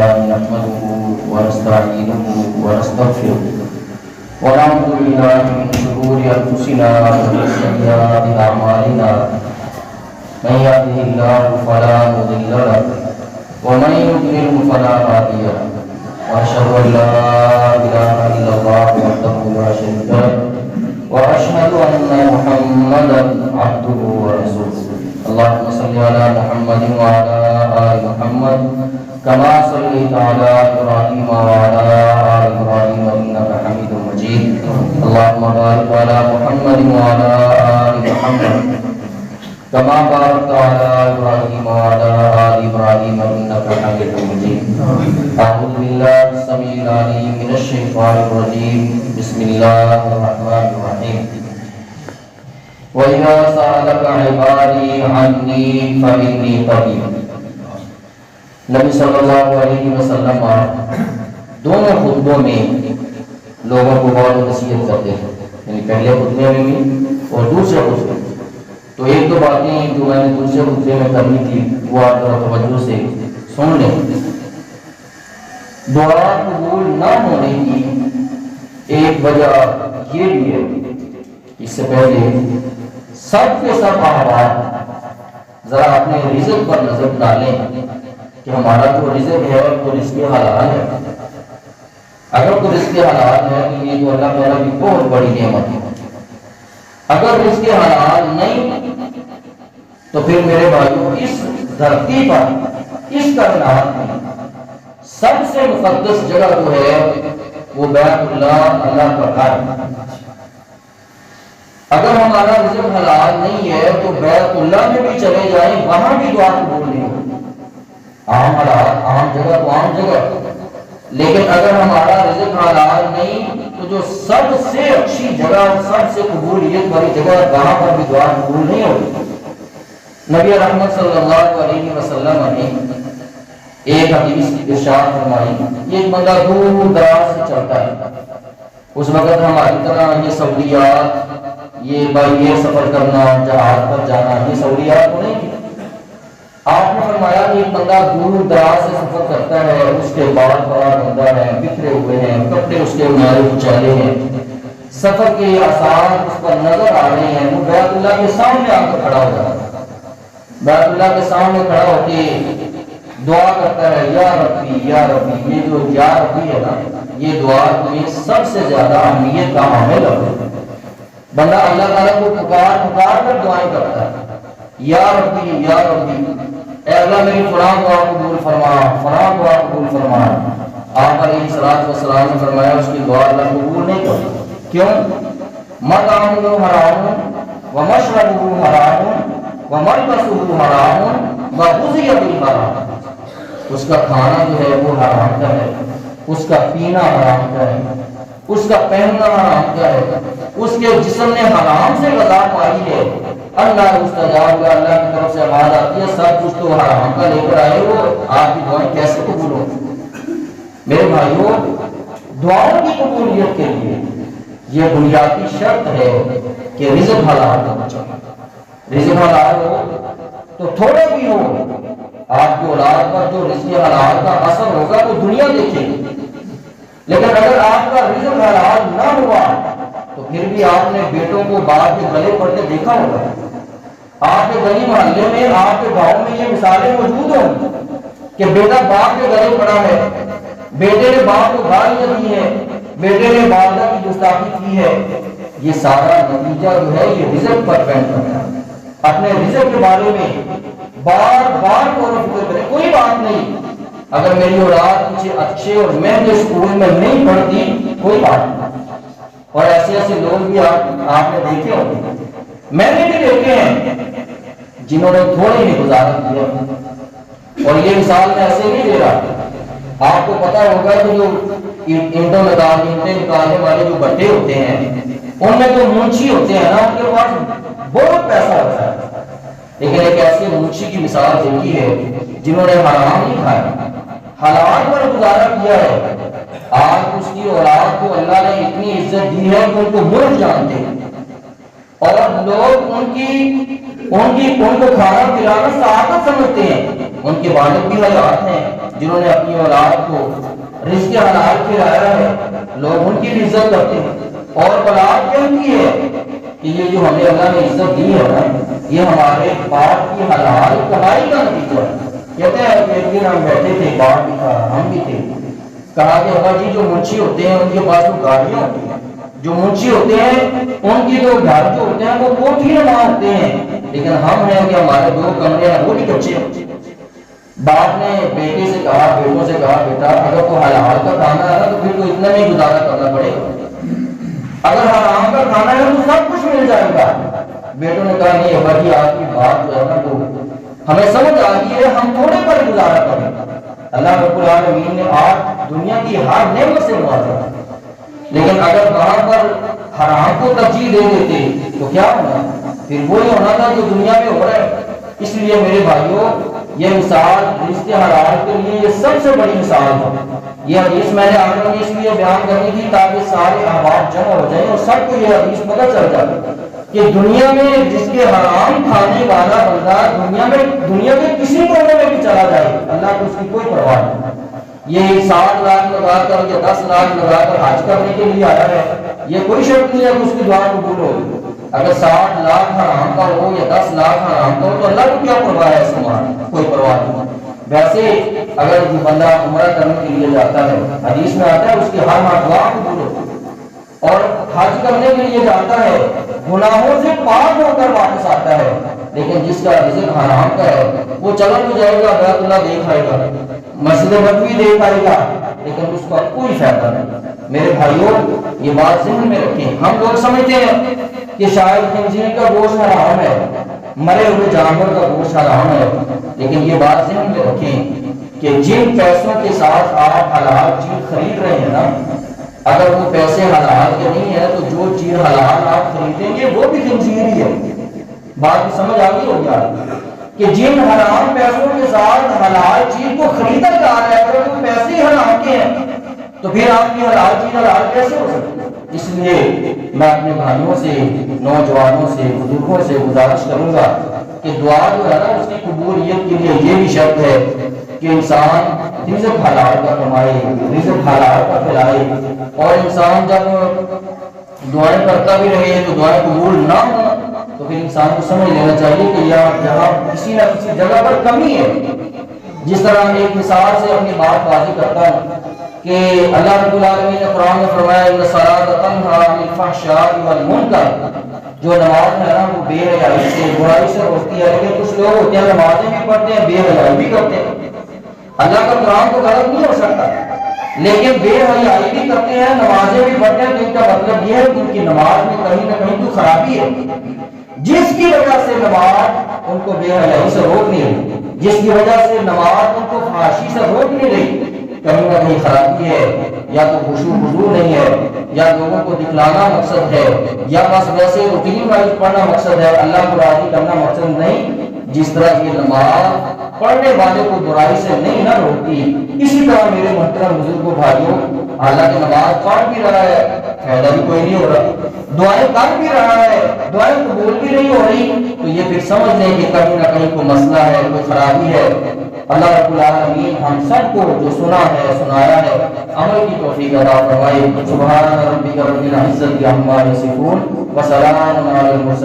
نحمده ونستعينه ونستغفره ونعوذ بالله من شرور أنفسنا ومن سيئات أعمالنا من يهده الله فلا مضل له ومن يضلل فلا هادي له وأشهد أن لا إله إلا الله وحده لا شريك له وأشهد أن محمدا عبده ورسوله اللهم صل على محمد وعلى آل محمد كما صليت على إبراهيم وعلى آل إبراهيم إنك حميد مجيد اللهم بارك على محمد وعلى آل محمد كما باركت على إبراهيم وعلى آل إبراهيم إنك حميد مجيد أعوذ بالله السميع العليم من الشيطان الرجيم بسم الله الرحمن الرحيم وَإِذَا سَأَلَكَ عِبَادِي عَنِّي فَإِنِّي قَرِيبٌ نبی صلی اللہ علیہ وسلم دونوں خطبوں میں لوگوں کو بہت نصیحت کرتے ہیں، یعنی پہلے خطبے میں بھی اور دوسرے خطبے میں۔ تو ایک دو باتیں جو میں نے دوسرے خطبے میں کرنی تھی وہ آپ ذرا توجہ سے سن لیں۔ دعا قبول نہ ہونے کی ایک وجہ یہ بھی ہے، اس سے پہلے سب کے سب احوال ذرا اپنے رزق پر نظر ڈالیں کہ ہمارا جو رزق ہے وہ رزق حلال ہے۔ اگر تو رزق حلال ہے تو یہ تو اللہ تعالیٰ کی بہت بڑی نعمت ہے۔ اگر رزق حلال نہیں تو پھر میرے بھائیوں اس دھرتی پر اس کائنات میں سب سے مقدس جگہ جو ہے وہ بیت اللہ، اللہ کا گھر۔ اگر ہمارا رزق حلال نہیں ہے تو بیت اللہ میں بھی چلے جائیں وہاں بھی دعا قبول نہیں ہوگی۔ عام حالات، عام جگہ تو عام جگہ، لیکن اگر ہمارا رزق حلال نہیں تو جو سب سے اچھی جگہ، سب سے قبولیت والی جگہ، وہاں پر بھی دعا قبول نہیں ہوگی۔ نبی رحمت صلی اللہ علیہ وسلم نے ایک حدیث ارشاد فرمائی، ایک بندہ دور دراز سے چلتا ہے، اس وقت ہماری طرح یہ سہولیات، یہ بائی ایئر سفر کرنا، جہاز پر جانا، یہ سہولیات تو نہیں تھی۔ آپ نے فرمایا کہ ایک بندہ دور دراز سے سفر کرتا ہے، اس کے بال بڑا گندا ہے، بکھرے ہوئے ہیں، کپڑے اس کے مارے کچالے ہیں، سفر کے آثار اس پر نظر آ رہے ہیں، وہ بیت اللہ کے سامنے آ کر کھڑا ہو جاتا ہے، بیت اللہ کے سامنے کھڑا ہو کے دعا کرتا ہے، یا ربی یا ربی۔ یہ جو یا ربی ہے نا، یہ دعا میں سب سے زیادہ اہمیت کا حامل ہے۔ بندہ اللہ تعالیٰ کو پکار کر دعائیں کرتا ہے، یا ربی یا ربی، اے اللہ میری فلاں دعا قبول فرما، فلاں دعا قبول فرما۔ آپ علیہ السلام نے فرمایا اس کی دعا اللہ قبول نہیں کرتا۔ کیوں؟ مطعمہ حرام ومشربہ حرام وملبسہ حرام وغذی بالحرام۔ اس کا کھانا جو ہے وہ حرام کا ہے، اس کا پینا حرام کا ہے، اس کا پہننا حرام کا ہے، اس کے جسم نے حرام سے غذا پائی ہے۔ اللہ مستجاب کا، اللہ کی طرف سے آواز آتی ہے، سب کچھ تو حرام کا لے کر آئے ہو، آپ کی دعائیں کیسے قبول ہوں؟ میرے بھائیوں، دعاؤں کی قبولیت کے لیے یہ بنیادی شرط ہے کہ رزق حلال ہونا چاہیے۔ رزق حلال ہو تو تھوڑا بھی ہو، آپ کی اولاد پر جو رزق حلال کا اثر ہوگا وہ دنیا دیکھے گی۔ لیکن اگر آپ کا رزق حلال نہ ہوا تو پھر بھی آپ نے بیٹوں کو باپ کے گلے پڑتے دیکھا ہوگا۔ آپ کے گلی محلے میں، آپ کے گاؤں میں یہ مثالیں موجود ہوں کہ بیٹا باپ کے گلے پڑا ہے، بیٹے نے باپ کو گالیاں دی ہے، بیٹے نے والدہ کی گستاخی کی ہے۔ یہ سارا نتیجہ جو ہے یہ رزق پر ڈیپینڈ کرتا ہے۔ اپنے رزق کے بارے میں بار بار غور و فکر کریں۔ کوئی بات نہیں، اگر میری اولاد مجھے اچھے اور مہنگے اسکول میں نہیں پڑھتی، کوئی بات نہیں۔ اور ایسے ایسے لوگ بھی آپ نے دیکھے ہوں گے، میں نے بھی دیکھے ہیں، جنہوں نے تھوڑے ہی گزارا کیا۔ اور یہ مثال میں ایسے نہیں دے رہا، آپ کو پتا ہوگا کہ جو اینٹیں نکالنے والے جو بٹے ہوتے ہیں، ان میں جو منشی ہوتے ہیں نا، ان کے پاس بہت پیسہ ہوتا ہے، لیکن ایک ایسے منشی کی مثال دیکھی ہے جنہوں نے حرام نہیں کھایا، حلال پر گزارا کیا ہے۔ آج اس کی اولاد کو اللہ نے اتنی عزت دی ہے کہ ان کو ملک جانتے ہیں، اور لوگ ان کو کھانا پلانا سعادت سمجھتے ہیں۔ ان کے والد بھی حیات ہیں، جنہوں نے اپنی اولاد کو رزق حلال کھلایا ہے، لوگ ان کی بھی عزت کرتے ہیں، اور اولاد کیا کی ہے کہ یہ جو ہمیں اللہ نے عزت دی ہے نا، یہ ہمارے باپ کی حلال کمائی کا نتیجہ ہے۔ کہتے ہیں کہ ایک دن ہم بیٹھے تھے، باپ بھی تھا، ہم بھی تھے، کہا کہ ابا جی جو منشی ہوتے ہیں ان کے پاس تو گاڑیاں ہوتی ہیں، جو منشی ہوتے ہیں ان کی تو گھر جو ہوتے ہیں وہ کوٹھی نما ہوتے ہیں، لیکن ہم ہیں کہ ہمارے 2 کمرے ہیں وہ بھی کچے ہیں۔ باپ نے بیٹے سے کہا، بیٹوں سے کہا، بیٹا اگر تو حلال کا کھانا ہے نا تو پھر تو اتنا نہیں گزارا کرنا پڑے گا، اگر حرام کا کھانا ہے تو سب کچھ مل جائے گا۔ بیٹوں نے کہا نہیں ابا جی آپ کی بات جو ہے نا تو ہمیں سمجھ آ گئی ہے، ہم تھوڑے پر گزارا کریں۔ اللہ رب العالمین نے آج دنیا کی ہر نعمت سے نوازا، لیکن اگر وہاں پر حرام کو ترجیح دے دیتے تو کیا ہونا؟ پھر وہی ہونا تھا جو دنیا میں ہو رہا ہے۔ اس لیے میرے بھائیوں، یہ مثال رزق حلال کے لیے یہ سب سے بڑی مثال ہے۔ یہ حدیث میں نے آپ کو اس لیے بیان کرنی تھی تاکہ سارے احباب جمع ہو جائیں اور سب کو یہ حدیث پتہ چل جائے کہ دنیا میں جس کے حرام کھانے والا بندہ دنیا کے کسی کونے میں بھی چلا جائے، اللہ کو اس کی کوئی پرواہ نہیں۔ یہ 60 لاکھ لگا کر یا 10 لاکھ لگا کر حج کرنے کے لیے آیا ہے، یہ کوئی شرط نہیں ہے کہ اس کی دعا قبول ہوگی۔ اگر 60 لاکھ حرام کا ہو یا 10 لاکھ حرام کا ہو تو اللہ کو کیا پرواہ ہے؟ کوئی پرواہ نہیں۔ ویسے اگر جو بندہ عمرہ کرنے کے لیے جاتا ہے، حدیث میں آتا ہے اس کی ہر دعا قبول ہوتی ہے، اور حج کرنے کے لیے جاتا ہے گناہوں سے پاک ہو کر واپس آتا ہے، لیکن جس کا رزق حرام کا ہے وہ چلا تو جائے گا، بیت اللہ دیکھ آئے گا، مسجد نبوی دیکھ آئے گا، لیکن اس کا کوئی فائدہ نہیں۔ میرے بھائیوں یہ بات ذہن میں رکھیں۔ ہم لوگ سمجھتے ہیں کہ شاید خنزیر کا گوشت حرام ہے، مرے ہوئے جانور کا گوشت حرام ہے، لیکن یہ بات ذہن میں رکھیں کہ جن پیسوں کے ساتھ آپ حلال چیز خرید رہے ہیں نا، اگر وہ پیسے حلال کے نہیں ہے تو جو چیز حلال آپ خریدیں گے وہ بھی خنزیر ہی ہے۔ بات کی سمجھ آگئی ہوگی آپ کہ جن حرام پیسوں کے ساتھ حلال چیز کو خریدا جا رہا ہے، اگر وہ پیسے حرام کے ہیں تو پھر آپ کی حلال چیز حلال کیسے ہو سکتی ہے؟ اس لیے میں اپنے بھائیوں سے، نوجوانوں سے، بزرگوں سے گزارش کروں گا کہ دعا جو ہے نا اس کی قبولیت کے لیے یہ بھی شرط ہے کہ انسان رزق حلال کا کمائے، رزق حلال کا کھلائے، اور انسان جب دعائیں کرتا بھی رہے تو دعائیں قبول نہ ہو تو پھر انسان کو سمجھ لینا چاہیے کہ یہاں کسی نہ کسی جگہ پر کمی ہے۔ جس طرح ایک مثال سے اپنی بات واضح کرتا ہوں کہ اللہ رب العالمین نے قرآن میں فرمایا ان الصلاۃ تنہی عن الفحشاء والمنکر، جو نماز ہے نا وہ بے حیائی سے، برائی سے روکتی ہے، لیکن کچھ لوگ ہوتے ہیں نمازیں بھی پڑھتے ہیں بے حیائی بھی کرتے ہیں۔ اللہ کا قرآن تو غلط نہیں ہو سکتا، لیکن بے حیائی بھی کرتے ہیں، نمازیں بھی پڑھتے ہیں، تو ان کا مطلب یہ ہے کہ ان کی نماز میں کہیں نہ کہیں تو خرابی ہے، جس کی وجہ سے نماز ان کو بے حیائی سے روک نہیں رہی، جس کی وجہ سے نماز ان کو فحاشی سے روک نہیں رہی، کہیں نہ کہیں خرابی ہے، یا تو خشوع خضوع نہیں ہے، یا لوگوں کو دکھلانا مقصد ہے، یا بس ویسے روٹین وائز پڑھنا مقصد ہے، اللہ کو راضی کرنا مقصد نہیں۔ جس طرح یہ نماز پڑھنے والے کو برائی سے نہیں نہ روکتی، اسی طرح میرے محترم بزرگوں بھائیوں، حالانکہ نماز پڑھ بھی رہا ہے فائدہ بھی کوئی نہیں ہو رہا، دعائیں کر بھی رہا ہے دعائیں قبول بھی نہیں ہو رہی، تو یہ پھر سمجھ لیں کہ کہیں نہ کہیں کوئی مسئلہ ہے، کوئی خرابی ہے۔ اللہ رب العالمین ہم سب کو جو سنا ہے، سنایا ہے، عمل کی توفیق عطا فرمائے۔ سبحان ربک رب العزت عما یصفون وسلام علی المرسلین۔